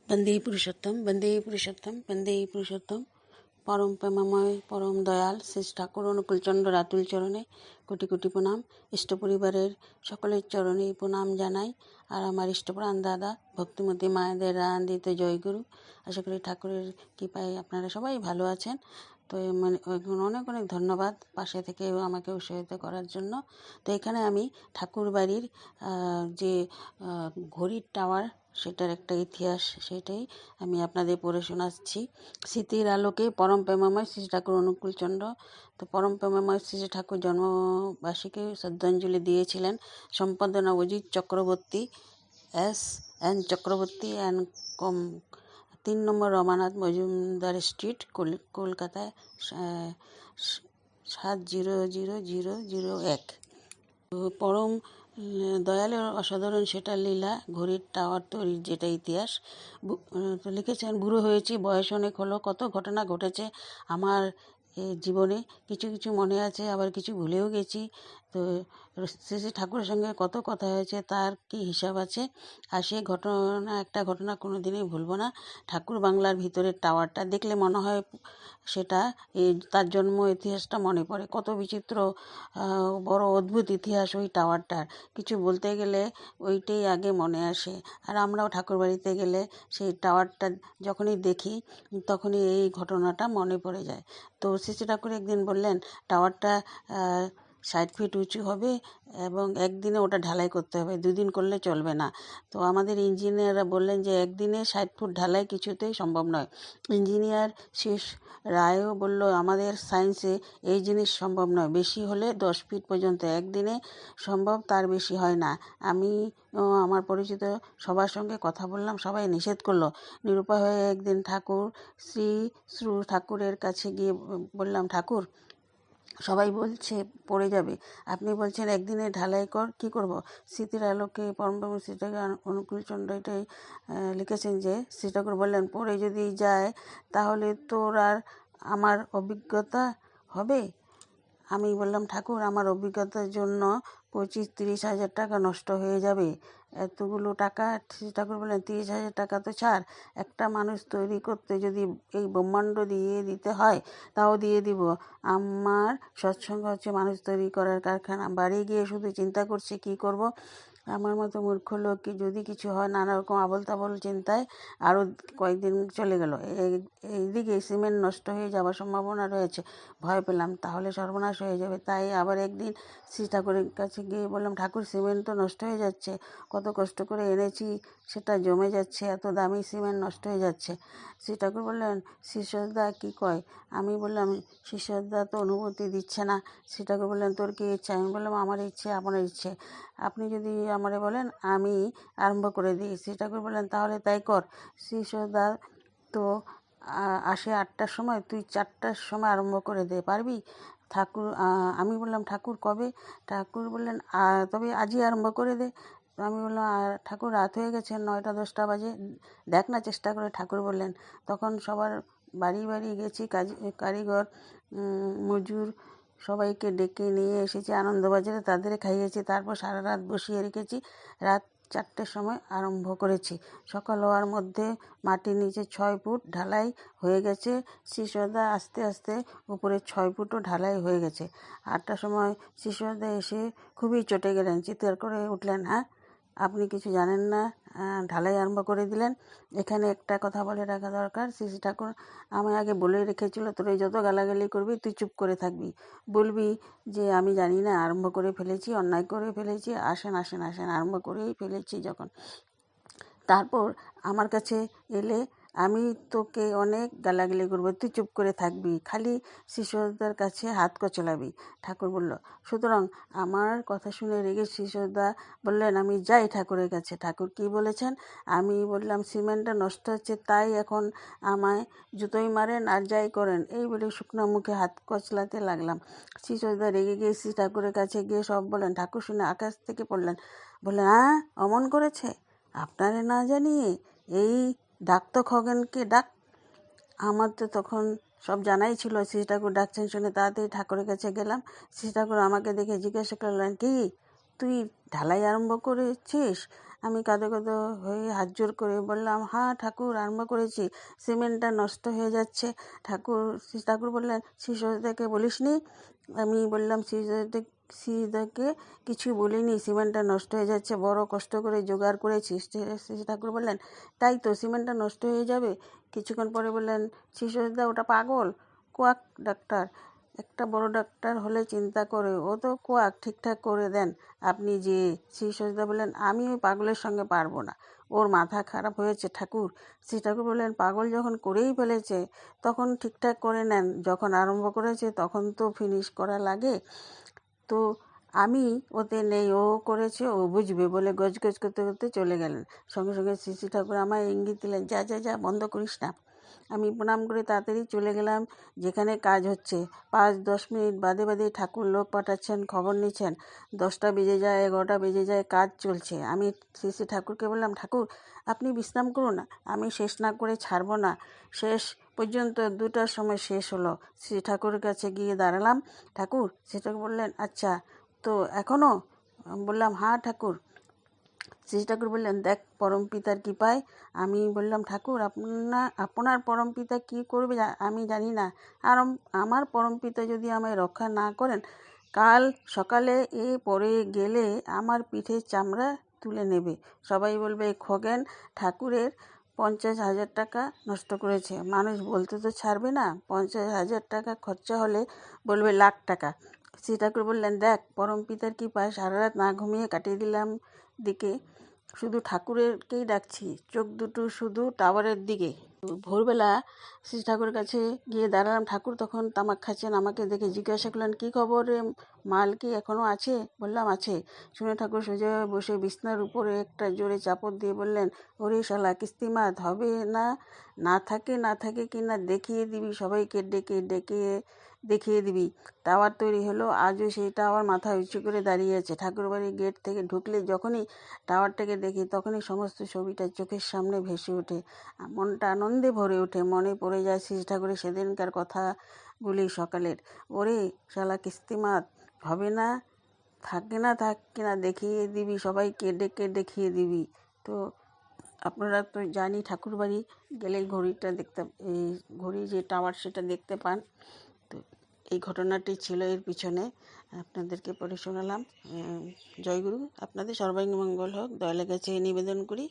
वंदे पुरुषोत्तम वंदे पुरुषोत्तम वंदे पुरुषोत्तम। परम प्रेममय परम दयाल শ্রী ঠাকুর অনুকূলচন্দ্র রাতুল চরণে কোটি কোটি প্রণাম। ইষ্ট পরিবারের সকলের চরণে প্রণাম জানাই। আর আমার ইষ্টপ্রাণ দাদা ভক্তিমতী মায়েদের আনন্দিত জয়গুরু। আশা করি ঠাকুরের কৃপায় আপনারা সবাই ভালো আছেন। তো অনেক অনেক ধন্যবাদ পাশে থেকে আমাকে উৎসাহিত করার জন্য। তো এখানে আমি ঠাকুর বাড়ির যে ঘড়ির টাওয়ার সেটার একটা ইতিহাস, সেটাই আমি আপনাদের পড়ে শোনাচ্ছি। স্মৃতির আলোকে পরম প্রেমময় শ্রী ঠাকুর অনুকূলচন্দ্র। তো পরম প্রেমময় শ্রী ঠাকুর জন্মবার্ষিকী শ্রদ্ধাঞ্জলি দিয়েছিলেন সম্পাদনা Ajit Chakraborty, S.N. Chakraborty and 3 number Ramanath Majumdar street, কলকাতায় 70001। পরম দয়ালের অসাধারণ সেটা লীলা, ঘড়ির টাওয়ার তৈরির যেটা ইতিহাস। তো লিখেছেন, বুড়ো হয়েছি, বয়স অনেক হলো, কত ঘটনা ঘটেছে আমার জীবনে। কিছু কিছু মনে আছে, আবার কিছু ভুলেও গেছি। তো শ্রী ঠাকুরের সঙ্গে কত কথা হয়েছে, তার কি হিসাব আছে। আর সেই একটা ঘটনা কোনো দিনই ভুলব না। ঠাকুর বাংলার ভিতরের টাওয়ারটা দেখলে মনে হয় সেটা তার জন্ম ইতিহাসটা মনে পড়ে। কত বিচিত্র বড় অদ্ভুত ইতিহাস ওই টাওয়ারটার। কিছু বলতে গেলে ওইটাই আগে মনে আসে। আর আমরাও ঠাকুর বাড়িতে গেলে সেই টাওয়ারটা যখনই দেখি তখনই এই ঘটনাটা মনে পড়ে যায়। তো শ্রী ঠাকুর একদিন বললেন টাওয়ারটা 60 ফিট উঁচু হবে এবং একদিনে ওটা ঢালাই করতে হবে, 2 দিন করলে চলবে না। তো আমাদের ইঞ্জিনিয়াররা বললেন যে একদিনে 60 ফুট ঢালাই কিছুতেই সম্ভব নয়। ইঞ্জিনিয়ার শেষ রায়ও বলল আমাদের সায়েন্সে এই জিনিস সম্ভব নয়, বেশি হলে 10 ফিট পর্যন্ত একদিনে সম্ভব, তার বেশি হয় না। আমি আমার পরিচিত সবার সঙ্গে কথা বললাম, সবাই নিষেধ করলো। নিরুপায় হয়ে একদিন শ্রী ঠাকুরের কাছে গিয়ে বললাম, ঠাকুর সবাই বলছে পড়ে যাবে, আপনি বলছেন একদিনে ঢালাই কর, কী করব। স্মৃতির আলোকে পরমব্রহ্ম শ্রী ঠাকুর অনুকূলচন্দ্র এটাই লিখেছেন যে শ্রী ঠাকুর বললেন, পড়ে যদি যায় তাহলে তোর আর আমার অভিজ্ঞতা হবে। আমি বললাম, ঠাকুর আমার অভিজ্ঞতার জন্য 25-30 হাজার টাকা নষ্ট হয়ে যাবে। এতগুলো টাকা? শ্রী ঠাকুর বললেন, 30,000 টাকা তো ছাড়, একটা মানুষ তৈরি করতে যদি এই ব্রহ্মাণ্ড দিয়ে দিতে হয় তাও দিয়ে দিব। আমার সৎসঙ্গ হচ্ছে মানুষ তৈরি করার কারখানা। বাড়ি গিয়ে শুধু চিন্তা করছে কি করব। আমার মতো মূর্খ লোক কি যদি কিছু হয়, নানা রকম আবল তাবল চিন্তায় আরও কয়েকদিন চলে গেল। এইদিকে সিমেন্ট নষ্ট হয়ে যাওয়ার সম্ভাবনা রয়েছে। ভয় পেলাম তাহলে সর্বনাশ হয়ে যাবে। তাই আবার একদিন শ্রী ঠাকুরের কাছে গিয়ে বললাম, ঠাকুর সিমেন্ট তো নষ্ট হয়ে যাচ্ছে, কত কষ্ট করে এনেছি সেটা জমে যাচ্ছে, এত দামি সিমেন্ট নষ্ট হয়ে যাচ্ছে। শ্রী ঠাকুর বললেন, শিষ্যদা কী কয়? আমি বললাম, শিষ্যদা তো অনুমতি দিচ্ছে না। শ্রী ঠাকুর বললেন, তোর কি ইচ্ছা? আমি বললাম, আমার ইচ্ছে আপনার ইচ্ছে, আপনি যদি আমারে বলেন আমি আরম্ভ করে দিই। শ্রী ঠাকুর বললেন, তাহলে তাই কর। শিষ্যদা তো আসে 8টার সময়, তুই 4টার সময় আরম্ভ করে দে, পারবি? আমি বললাম, ঠাকুর কবে? ঠাকুর বললেন, তবে আজই আরম্ভ করে দে। আমি বললাম, ঠাকুর রাত হয়ে গেছে, 9টা-10টা বাজে, দেখ না চেষ্টা করে। ঠাকুর বললেন, তখন সবার বাড়ি বাড়ি গেছি, কারিগর মজুর সবাইকে ডেকে নিয়ে এসেছি আনন্দবাজারে, তাদের খাইয়েছি, তারপর সারা রাত বসিয়ে রেখেছি। রাত 4টের সময় আরম্ভ করেছি। সকাল হওয়ার মধ্যে মাটির নিচে 6 ফুট ঢালাই হয়ে গেছে। শিষ্যদা আস্তে আস্তে উপরে 6 ফুটও ঢালাই হয়ে গেছে। 8টার সময় শিষ্যদা এসে খুবই চটে গেলেন, চিৎকার করে উঠলেন, হ্যাঁ আপনি কিছু জানেন না, ঢালাই আরম্ভ করে দিলেন। এখানে একটা কথা বলে রাখা দরকার, শ্রী ঠাকুর আমি আগে বলে রেখেছিল, তোরা যত গালাগালি করবি তুই চুপ করে থাকবি, বলবি যে আমি জানি না, আরম্ভ করে ফেলেছি, অন্যায় করে ফেলেছি, আসেন আসেন আসেন, আরম্ভ করেই ফেলেছি যখন। তারপর আমার কাছে এলে আমি তোকে অনেক গালাগালি করবো, তুই চুপ করে থাকবি, খালি শিশুদার কাছে হাত কচলাবি। ঠাকুর বলল, সুতরাং আমার কথা শুনে রেগে শিশুদা বললেন, আমি যাই ঠাকুরের কাছে। ঠাকুর কি বলেছেন? আমি বললাম, সিমেন্টটা নষ্ট হচ্ছে, তাই এখন আমায় জুতোই মারেন আর যাই করেন, এই বলে শুকনো মুখে হাত কচলাতে লাগলাম। শিশুদা রেগে গিয়ে শ্রী ঠাকুরের কাছে গিয়ে সব বলেন। ঠাকুর শুনে আকাশ থেকে পড়লেন, বললেন, অমন করেছে আপনারে না জানিয়ে, এই ডাক তো খগেনকে ডাক। আমার তো তখন সব জানাই ছিল। শ্রী ঠাকুর ডাকছেন শুনে তাড়াতাড়ি ঠাকুরের কাছে গেলাম। শ্রী ঠাকুর আমাকে দেখে জিজ্ঞাসা করলেন, কি তুই ঢালাই আরম্ভ করেছিস? আমি কাঁদো কাঁদো হয়ে হাত জোর করে বললাম, হ্যাঁ ঠাকুর, আরম্ভ করেছি, সিমেন্টটা নষ্ট হয়ে যাচ্ছে। ঠাকুর বললেন, শ্রীসদাকে বলিসনি? আমি বললাম, শ্রীদাকে কিছু বলিনি, সিমেন্টটা নষ্ট হয়ে যাচ্ছে, বড় কষ্ট করে জোগাড় করেছি। শ্রী ঠাকুর বললেন, তাই তো, সিমেন্টটা নষ্ট হয়ে যাবে। কিছুক্ষণ পরে বললেন, শ্রীসদা ওটা পাগল, কোয়াক ডাক্তার, একটা বড় ডাক্তার হলে চিন্তা করে, ও তো কোয়াক, ঠিকঠাক করে দেন আপনি যে। শ্রী সজদা বললেন, আমি ওই পাগলের সঙ্গে পারবো না, ওর মাথা খারাপ হয়েছে ঠাকুর। শ্রী ঠাকুর বললেন, পাগল যখন করেই ফেলেছে তখন ঠিকঠাক করে নেন, যখন আরম্ভ করেছে তখন তো ফিনিশ করা লাগে। তো আমি ওতে নেই, ও করেছে, ও বুঝবে বলে গজগজ করতে করতে চলে গেলেন। সঙ্গে সঙ্গে শ্রী ঠাকুর আমায় ইঙ্গিত দিলেন, যা যা যা, বন্ধ করিস না। আমি প্রণাম করে তাড়াতাড়ি চলে গেলাম যেখানে কাজ হচ্ছে। 5-10 মিনিট বাদে বাদে ঠাকুর লোক পাঠাচ্ছেন, খবর নিচ্ছেন। 10টা বেজে যায়, 11টা বেজে যায়, কাজ চলছে। আমি শ্রী ঠাকুরকে বললাম, ঠাকুর আপনি বিশ্রাম করুন, আমি শেষ না করে ছাড়বো না। শেষ পর্যন্ত 2টার সময় শেষ হলো। শ্রী ঠাকুরের কাছে গিয়ে দাঁড়ালাম। ঠাকুর, শ্রী ঠাকুর বললেন, আচ্ছা তো এখনও? বললাম, হ্যাঁ ঠাকুর। শ্রী ঠাকুর বললেন, দেখ পরম পিতার কৃপায়। আমি বললাম, ঠাকুর আপনার পরম পিতা কী করবে আমি জানি না, আর আমার পরম পিতা যদি আমায় রক্ষা না করেন, কাল সকালে পরে গেলে আমার পিঠের চামড়া তুলে নেবে। সবাই বলবে, খগেন ঠাকুরের 50,000 টাকা নষ্ট করেছে। মানুষ বলতে তো ছাড়বে না, 50,000 টাকা খরচা হলে বলবে লাখ টাকা। শ্রী ঠাকুর বললেন, দেখ পরম পিতার কৃপায় সারা রাত না ঘুমিয়ে কাটিয়ে দিলাম দিকে, শুধু ঠাকুরেরকেই ডাকছি, চোখ দুটো শুধু টাওয়ারের দিকে। ভোরবেলা শ্রী ঠাকুরের কাছে গিয়ে দাঁড়ালাম। ঠাকুর তখন তামাক খাচ্ছেন। আমাকে দেখে জিজ্ঞাসা করলেন, কী খবর রে, মাল কি এখনও আছে? বললাম, আছে। শুনে ঠাকুর সোজা বসে বিছনার উপরে একটা জোরে চাপড় দিয়ে বললেন, ওরে শালা কিস্তিমাত, হবে না, না থাকে কি না দেখিয়ে দিবি, সবাইকে ডেকে ডেকে দেখিয়ে দিবি। টাওয়ার তৈরি হলো, আজও সেই টাওয়ার মাথা উঁচু করে দাঁড়িয়ে আছে। ঠাকুরবাড়ির গেট থেকে ঢুকলে যখনই টাওয়ারটাকে দেখি তখনই সমস্ত ছবিটা চোখের সামনে ভেসে ওঠে, মনটা আনন্দে ভরে ওঠে। মনে পড়ে যায় শ্রী ঠাকুরের সেদিনকার কথাগুলি সকালের। ওরে শালা কিস্তিমাত, হবে না, থাক কি না দেখিয়ে দিবি, সবাইকে ডেকে দেখিয়ে দিবি। তো আপনারা তো জানি ঠাকুরবাড়ি গেলেই ঘড়িটা দেখতে, এই ঘড়ি যে টাওয়ার সেটা দেখতে পান। তো এই ঘটনাটি ছিল এর পিছনে, আপনাদেরকে পড়ে শোনালাম। জয়গুরু, আপনাদের সর্বাঙ্গীন মঙ্গল হোক, দয়ালের কাছে নিবেদন করি।